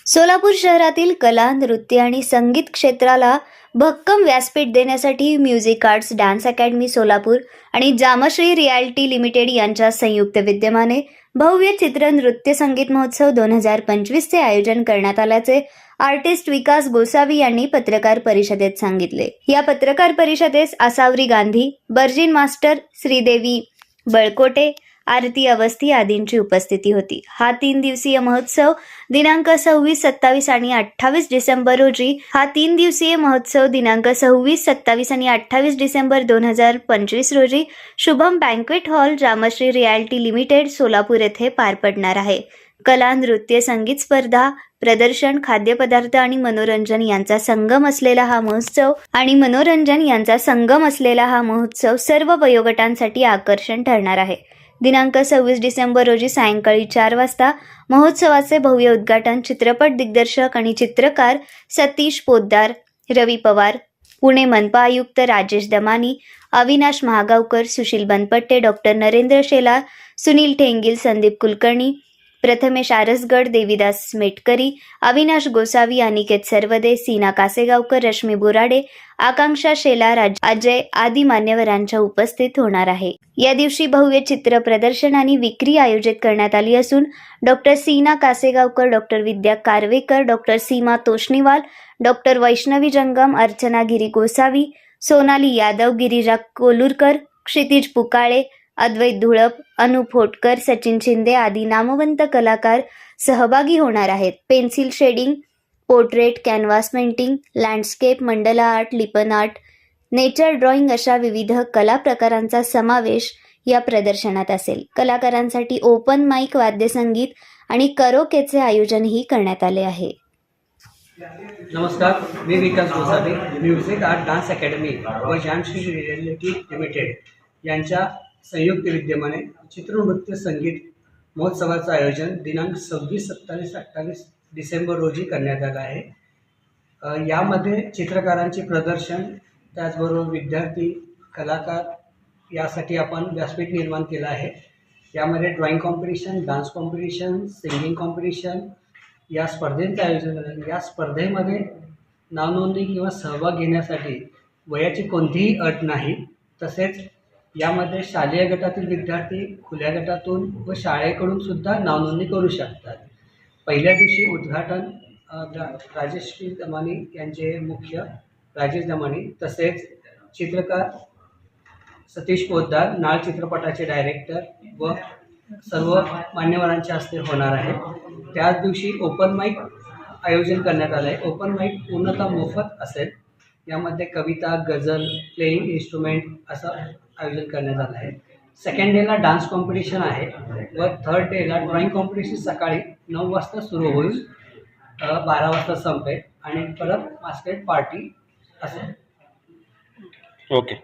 सोलापूर शहरातील कला, नृत्य आणि संगीत क्षेत्राला भक्कम व्यासपीठ देण्यासाठी music arts dance academy Solapur आणि जामश्री रियालिटी लिमिटेड यांच्या संयुक्त विद्यमाने भव्य चित्र नृत्य संगीत महोत्सव 2025 चे आयोजन करण्यात आल्याचे आर्टिस्ट विकास गोसावी यांनी पत्रकार परिषदेत सांगितले। या पत्रकार परिषदेस आसावरी गांधी, बर्जिन मास्टर, श्रीदेवी बळकोटे, आरती अवस्थी आदींची उपस्थिती होती। हा 3 दिवसीय महोत्सव दिनांक 26, 27 आणि 28 डिसेंबर रोजी दिनांक 26, 27 आणि 28 डिसेंबर 2025 रोजी Shubham banquet hall, Jamshri reality limited Solapur येथे पार पडणार आहे। कला, नृत्य, संगीत स्पर्धा, प्रदर्शन, खाद्यपदार्थ आणि मनोरंजन यांचा संगम असलेला हा महोत्सव सर्व वयोगटांसाठी आकर्षण ठरणार आहे। दिनांक 26 डिसेंबर रोजी सायंकाळी 4 वाजता महोत्सवाचे भव्य उद्घाटन चित्रपट दिग्दर्शक आणि चित्रकार सतीश पोद्दार, रवी पवार, पुणे मनपा आयुक्त राजेश दमानी, अविनाश महागावकर, सुशील बनपट्टे, डॉक्टर नरेंद्र शेलार, सुनील ठेंगील, संदीप कुलकर्णी, प्रथमेश आरसगड, देवीदास मेटकरी, अविनाश गोसावी, अनिकेत सर्वदे, सीना कासेगावकर, रश्मी बोराडे, आकांक्षा शेलार, अजय आदी मान्यवरांच्या उपस्थित होणार आहे। या दिवशी भव्य चित्र प्रदर्शन आणि विक्री आयोजित करण्यात आली असून डॉक्टर सीना कासेगावकर, डॉक्टर विद्या कारवेकर, डॉक्टर सीमा तोष्णीवाल, डॉक्टर वैष्णवी जंगम, अर्चना गिरी गोसावी, सोनाली यादव, गिरिजा कोलुरकर, क्षितिज पुकाळे, अद्वैत धुळप, अनुप होटकर, सचिन शिंदे आदी नामवंत कलाकार सहभागी होणार आहेत। Pencil shading, portrait, canvas painting, landscape, मंडला आर्ट, लिपन आर्ट, नेचर ड्रॉइंग अशा विविध कला प्रकारांचा समावेश या प्रदर्शनात असेल। कलाकारांसाठी ओपन माईक, वाद्यसंगीत आणि करोकेचे आयोजनही करण्यात आले आहे। नमस्कार, मी Vikas Gosavi, music art dance academy व जामश्री रियालिटी लिमिटेड यांच्या संयुक्त विद्यमाने चित्रनृत्य संगीत महोत्सवाचं आयोजन दिनांक 26, 27, 28 डिसेंबर रोजी करण्यात आलं आहे। यामध्ये चित्रकारांचे प्रदर्शन, त्याचबरोबर विद्यार्थी, कलाकार यासाठी आपण व्यासपीठ निर्माण केलं आहे। यामध्ये drawing competition, dance competition, singing competition या स्पर्धेंचं आयोजन झालं आहे। या स्पर्धेमध्ये नावनोंदणी किंवा सहभाग घेण्यासाठी वयाची कोणतीही अट नाही। तसेच यामध्ये शालेय गटातील विद्यार्थी खुल्या गटातून व शाळेकडून सुद्धा नावनोंदणी करू शकतात। पहिल्या दिवशी उद्घाटन राजेश दमानी यांचे मुख्य राजेश दमानी, तसेच चित्रकार सतीश पोद्दार, नाळ चित्रपटाचे डायरेक्टर व सर्व मान्यवरांच्या हस्ते होणार आहे। त्याच दिवशी ओपन माईक आयोजन करण्यात आलं आहे। ओपन माईक पूर्णतः मोफत असेल। यामध्ये कविता, गझल, प्लेइंग इन्स्ट्रुमेंट असं आयोजन करण्यात आलं आहे। सेकंड डेला डान्स कॉम्पिटिशन आहे व थर्ड डेला ड्रॉइंग कॉम्पिटिशन सकाळी 9 वाजता सुरू होईल, 12 वाजता संपेल आणि परत मास्केट पार्टी असेल। ओके।